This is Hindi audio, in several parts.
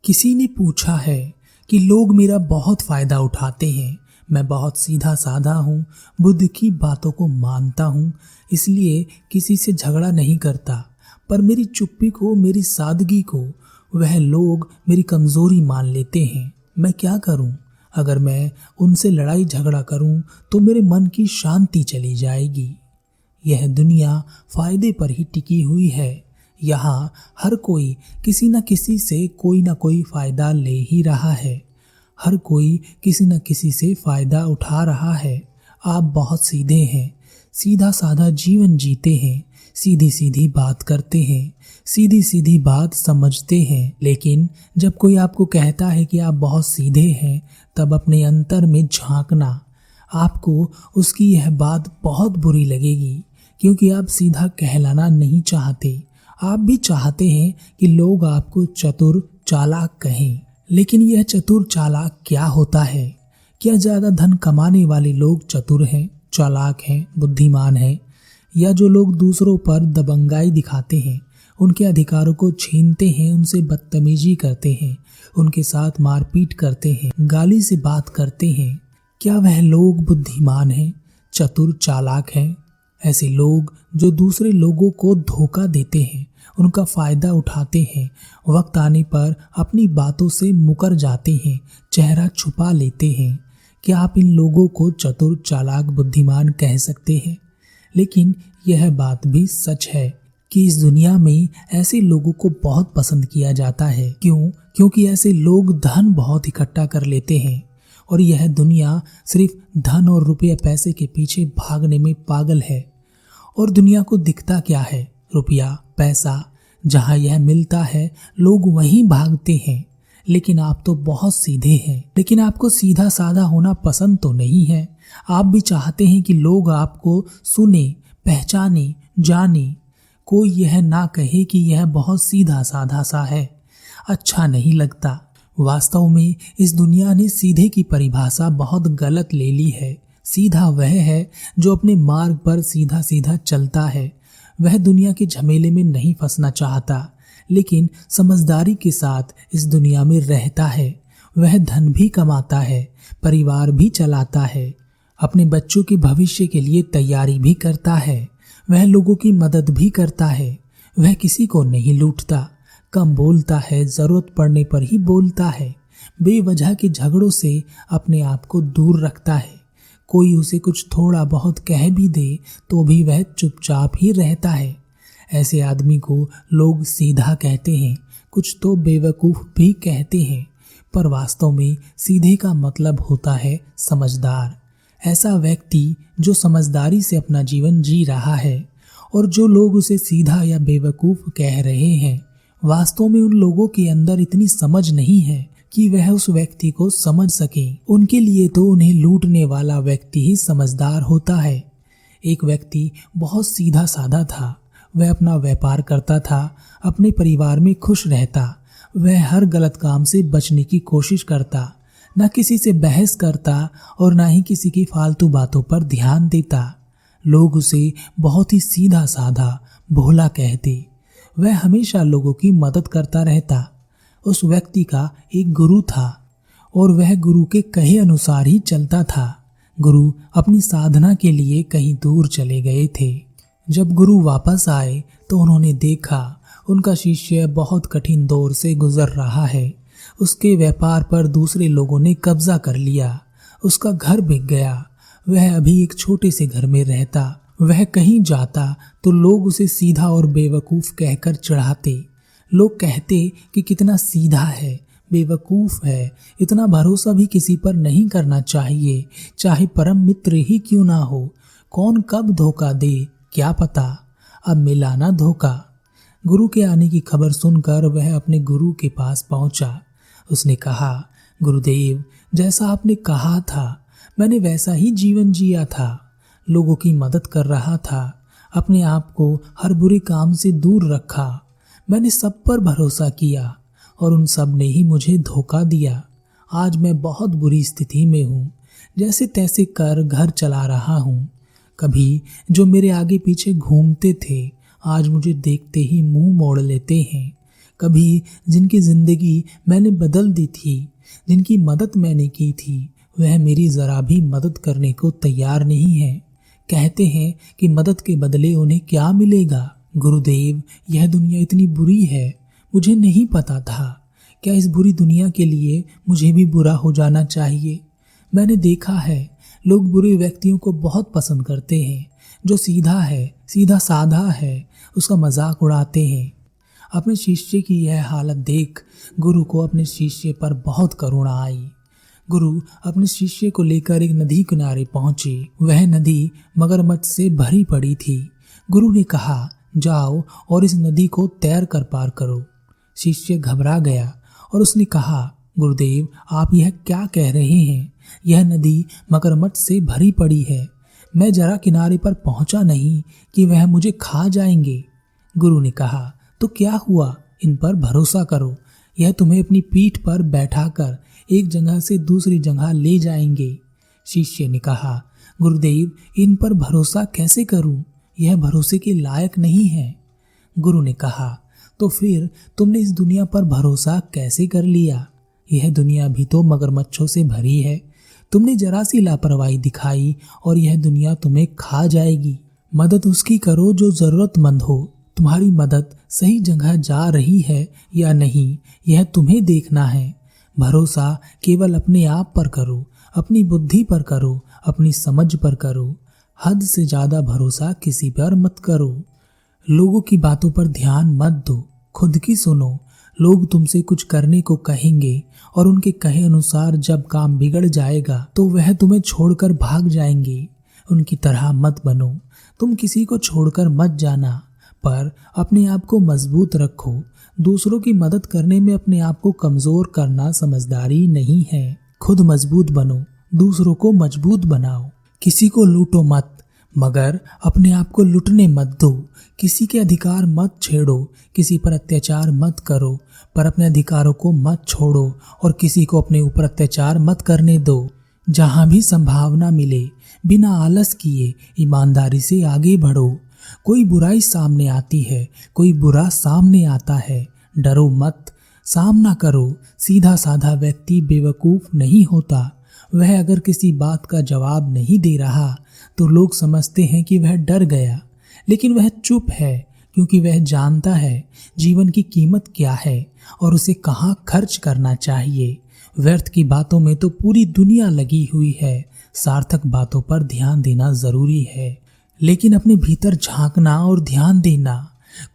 किसी ने पूछा है कि लोग मेरा बहुत फायदा उठाते हैं। मैं बहुत सीधा साधा हूँ, बुद्ध की बातों को मानता हूँ, इसलिए किसी से झगड़ा नहीं करता। पर मेरी चुप्पी को, मेरी सादगी को वह लोग मेरी कमजोरी मान लेते हैं। मैं क्या करूं? अगर मैं उनसे लड़ाई झगड़ा करूं तो मेरे मन की शांति चली जाएगी। यह दुनिया फायदे पर ही टिकी हुई है। यहाँ हर कोई किसी न किसी से कोई ना कोई फायदा ले ही रहा है। हर कोई किसी न किसी से फायदा उठा रहा है। आप बहुत सीधे हैं, सीधा साधा जीवन जीते हैं, सीधी सीधी बात करते हैं, सीधी सीधी बात समझते हैं। लेकिन जब कोई आपको कहता है कि आप बहुत सीधे हैं, तब अपने अंतर में झांकना। आपको उसकी यह बात बहुत बुरी लगेगी, क्योंकि आप सीधा कहलाना नहीं चाहते। आप भी चाहते हैं कि लोग आपको चतुर चालाक कहें। लेकिन यह चतुर चालाक क्या होता है? क्या ज्यादा धन कमाने वाले लोग चतुर हैं, चालाक हैं, बुद्धिमान हैं? या जो लोग दूसरों पर दबंगाई दिखाते हैं, उनके अधिकारों को छीनते हैं, उनसे बदतमीजी करते हैं, उनके साथ मारपीट करते हैं, गाली से बात करते हैं, क्या वह लोग बुद्धिमान हैं, चतुर चालाक हैं? ऐसे लोग जो दूसरे लोगों को धोखा देते हैं, उनका फायदा उठाते हैं, वक्त आने पर अपनी बातों से मुकर जाते हैं, चेहरा छुपा लेते हैं, क्या आप इन लोगों को चतुर चालाक बुद्धिमान कह सकते हैं? लेकिन यह बात भी सच है कि इस दुनिया में ऐसे लोगों को बहुत पसंद किया जाता है। क्यों? क्योंकि ऐसे लोग धन बहुत इकट्ठा कर लेते हैं और यह दुनिया सिर्फ धन और रुपये पैसे के पीछे भागने में पागल है। और दुनिया को दिखता क्या है? रुपया, पैसा। जहाँ यह मिलता है लोग वहीं भागते हैं। लेकिन आप तो बहुत सीधे हैं। लेकिन आपको सीधा साधा होना पसंद तो नहीं है। आप भी चाहते हैं कि लोग आपको सुने, पहचाने, जाने। कोई यह ना कहे कि यह बहुत सीधा साधा सा है। अच्छा नहीं लगता। वास्तव में इस दुनिया ने सीधे की परिभाषा बहुत गलत ले ली है। सीधा वह है जो अपने मार्ग पर सीधा सीधा चलता है। वह दुनिया के झमेले में नहीं फंसना चाहता, लेकिन समझदारी के साथ इस दुनिया में रहता है। वह धन भी कमाता है, परिवार भी चलाता है, अपने बच्चों के भविष्य के लिए तैयारी भी करता है। वह लोगों की मदद भी करता है। वह किसी को नहीं लूटता, कम बोलता है, जरूरत पड़ने पर ही बोलता है, बेवजह के झगड़ों से अपने आप को दूर रखता है। कोई उसे कुछ थोड़ा बहुत कह भी दे तो भी वह चुपचाप ही रहता है। ऐसे आदमी को लोग सीधा कहते हैं, कुछ तो बेवकूफ भी कहते हैं, पर वास्तव में सीधे का मतलब होता है समझदार। ऐसा व्यक्ति जो समझदारी से अपना जीवन जी रहा है। और जो लोग उसे सीधा या बेवकूफ कह रहे हैं, वास्तव में उन लोगों के अंदर इतनी समझ नहीं है कि वह उस व्यक्ति को समझ सके। उनके लिए तो उन्हें लूटने वाला व्यक्ति ही समझदार होता है। एक व्यक्ति बहुत सीधा साधा था। वह अपना व्यापार करता था, अपने परिवार में खुश रहता। वह हर गलत काम से बचने की कोशिश करता, न किसी से बहस करता और न ही किसी की फालतू बातों पर ध्यान देता। लोग उसे बहुत ही सीधा साधा, भोला कहते। वह हमेशा लोगों की मदद करता रहता। उस व्यक्ति का एक गुरु था और वह गुरु के कहे अनुसार ही चलता था। गुरु अपनी साधना के लिए कहीं दूर चले गए थे। जब गुरु वापस आए तो उन्होंने देखा उनका शिष्य बहुत कठिन दौर से गुजर रहा है। उसके व्यापार पर दूसरे लोगों ने कब्जा कर लिया। उसका घर बिक गया। वह अभी एक छोटे से घर में रहता। वह कहीं जाता तो लोग उसे सीधा और बेवकूफ कहकर चिढ़ाते। लोग कहते कि कितना सीधा है, बेवकूफ है, इतना भरोसा भी किसी पर नहीं करना चाहिए, चाहे परम मित्र ही क्यों ना हो। कौन कब धोखा दे क्या पता। अब मिला ना धोखा। गुरु के आने की खबर सुनकर वह अपने गुरु के पास पहुंचा। उसने कहा, गुरुदेव, जैसा आपने कहा था मैंने वैसा ही जीवन जिया था। लोगों की मदद कर रहा था, अपने आप को हर बुरे काम से दूर रखा। मैंने सब पर भरोसा किया और उन सब ने ही मुझे धोखा दिया। आज मैं बहुत बुरी स्थिति में हूँ। जैसे तैसे कर घर चला रहा हूँ। कभी जो मेरे आगे पीछे घूमते थे, आज मुझे देखते ही मुंह मोड़ लेते हैं। कभी जिनकी जिंदगी मैंने बदल दी थी, जिनकी मदद मैंने की थी, वह मेरी जरा भी मदद करने को तैयार नहीं है। कहते हैं कि मदद के बदले उन्हें क्या मिलेगा। गुरुदेव, यह दुनिया इतनी बुरी है, मुझे नहीं पता था। क्या इस बुरी दुनिया के लिए मुझे भी बुरा हो जाना चाहिए? मैंने देखा है लोग बुरे व्यक्तियों को बहुत पसंद करते हैं। जो सीधा है, सीधा साधा है, उसका मजाक उड़ाते हैं। अपने शिष्य की यह हालत देख गुरु को अपने शिष्य पर बहुत करुणा आई। गुरु अपने शिष्य को लेकर एक नदी किनारे पहुंचे। वह नदी मगरमच्छ से भरी पड़ी थी। गुरु ने कहा, जाओ और इस नदी को तैर कर पार करो। शिष्य घबरा गया और उसने कहा, गुरुदेव, आप यह क्या कह रहे हैं? यह नदी मगरमच्छ से भरी पड़ी है। मैं जरा किनारे पर पहुंचा नहीं कि वह मुझे खा जाएंगे। गुरु ने कहा, तो क्या हुआ, इन पर भरोसा करो। यह तुम्हें अपनी पीठ पर बैठाकर एक जगह से दूसरी जगह ले जाएंगे। शिष्य ने कहा, गुरुदेव, इन पर भरोसा कैसे करूं? यह भरोसे के लायक नहीं है। गुरु ने कहा, तो फिर तुमने इस दुनिया पर भरोसा कैसे कर लिया? यह दुनिया भी तो मगरमच्छों से भरी है। तुमने जरा सी लापरवाही दिखाई और यह दुनिया तुम्हें खा जाएगी। मदद उसकी करो जो जरूरतमंद हो। तुम्हारी मदद सही जगह जा रही है या नहीं, यह तुम्हें देखना है। भरोसा केवल अपने आप पर करो, अपनी बुद्धि पर करो, अपनी समझ पर करो। हद से ज्यादा भरोसा किसी पर मत करो। लोगों की बातों पर ध्यान मत दो, खुद की सुनो। लोग तुमसे कुछ करने को कहेंगे और उनके कहे अनुसार जब काम बिगड़ जाएगा तो वह तुम्हें छोड़कर भाग जाएंगे। उनकी तरह मत बनो। तुम किसी को छोड़कर मत जाना, पर अपने आप को मजबूत रखो। दूसरों की मदद करने में अपने आप को कमजोर करना समझदारी नहीं है। खुद मजबूत बनो, दूसरों को मजबूत बनाओ। किसी को लूटो मत, मगर अपने आप को लुटने मत दो। किसी के अधिकार मत छेड़ो, किसी पर अत्याचार मत करो, पर अपने अधिकारों को मत छोड़ो और किसी को अपने ऊपर अत्याचार मत करने दो। जहां भी संभावना मिले, बिना आलस किए ईमानदारी से आगे बढ़ो। कोई बुराई सामने आती है, कोई बुरा सामने आता है, डरो मत, सामना करो। सीधा साधा व्यक्ति बेवकूफ नहीं होता। वह अगर किसी बात का जवाब नहीं दे रहा तो लोग समझते हैं कि वह डर गया, लेकिन वह चुप है क्योंकि वह जानता है जीवन की कीमत क्या है और उसे कहाँ खर्च करना चाहिए। व्यर्थ की बातों में तो पूरी दुनिया लगी हुई है, सार्थक बातों पर ध्यान देना जरूरी है। लेकिन अपने भीतर झांकना और ध्यान देना।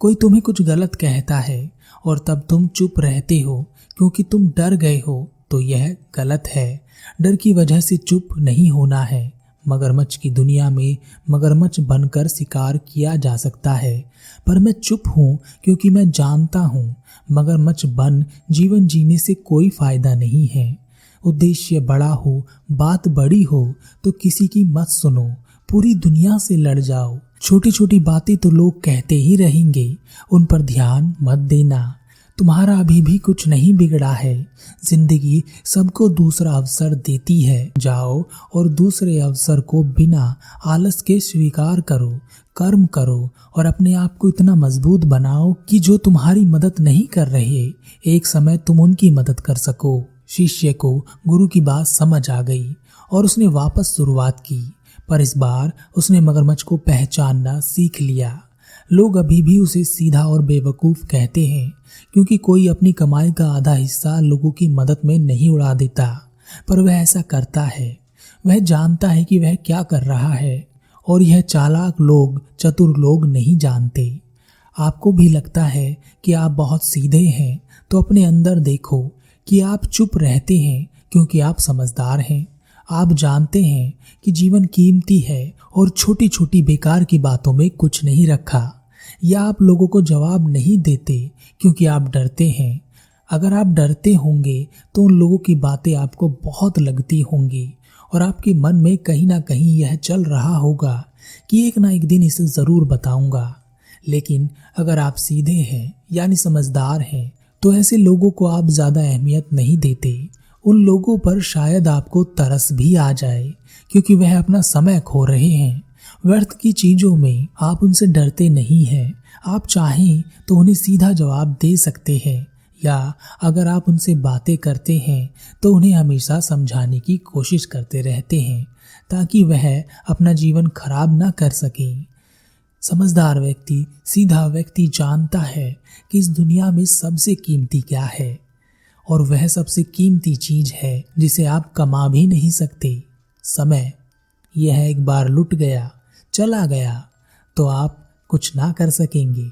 कोई तुम्हें कुछ गलत कहता है और तब तुम चुप रहते हो क्योंकि तुम डर गए हो, तो यह गलत है। डर की वजह से चुप नहीं होना है। मगरमच्छ की दुनिया में मगरमच्छ बनकर शिकार किया जा सकता है, पर मैं चुप हूँ क्योंकि मैं जानता हूँ मगरमच्छ बन जीवन जीने से कोई फायदा नहीं है। उद्देश्य बड़ा हो, बात बड़ी हो तो किसी की मत सुनो, पूरी दुनिया से लड़ जाओ। छोटी छोटी बातें तो लोग कहते ही रहेंगे, उन पर ध्यान मत देना। तुम्हारा अभी भी कुछ नहीं बिगड़ा है। जिंदगी सबको दूसरा अवसर देती है। जाओ और दूसरे अवसर को बिना आलस के स्वीकार करो, कर्म करो और अपने आप को इतना मजबूत बनाओ कि जो तुम्हारी मदद नहीं कर रहे, एक समय तुम उनकी मदद कर सको। शिष्य को गुरु की बात समझ आ गई और उसने वापस शुरुआत की, पर इस बार उसने मगरमच्छ को पहचानना सीख लिया। लोग अभी भी उसे सीधा और बेवकूफ़ कहते हैं क्योंकि कोई अपनी कमाई का आधा हिस्सा लोगों की मदद में नहीं उड़ा देता, पर वह ऐसा करता है। वह जानता है कि वह क्या कर रहा है और यह चालाक लोग, चतुर लोग नहीं जानते। आपको भी लगता है कि आप बहुत सीधे हैं, तो अपने अंदर देखो कि आप चुप रहते हैं क्योंकि आप समझदार हैं। आप जानते हैं कि जीवन कीमती है और छोटी छोटी बेकार की बातों में कुछ नहीं रखा, या आप लोगों को जवाब नहीं देते क्योंकि आप डरते हैं। अगर आप डरते होंगे तो उन लोगों की बातें आपको बहुत लगती होंगी और आपके मन में कहीं ना कहीं यह चल रहा होगा कि एक ना एक दिन इसे ज़रूर बताऊंगा। लेकिन अगर आप सीधे हैं यानी समझदार हैं तो ऐसे लोगों को आप ज़्यादा अहमियत नहीं देते। उन लोगों पर शायद आपको तरस भी आ जाए क्योंकि वह अपना समय खो रहे हैं। व्यर्थ की चीज़ों में आप उनसे डरते नहीं हैं, आप चाहें तो उन्हें सीधा जवाब दे सकते हैं, या अगर आप उनसे बातें करते हैं तो उन्हें हमेशा समझाने की कोशिश करते रहते हैं ताकि वह अपना जीवन खराब ना कर सकें। समझदार व्यक्ति, सीधा व्यक्ति जानता है कि इस दुनिया में सबसे कीमती क्या है, और वह सबसे कीमती चीज है जिसे आप कमा भी नहीं सकते, समय। यह एक बार लुट गया, चला गया तो आप कुछ ना कर सकेंगे।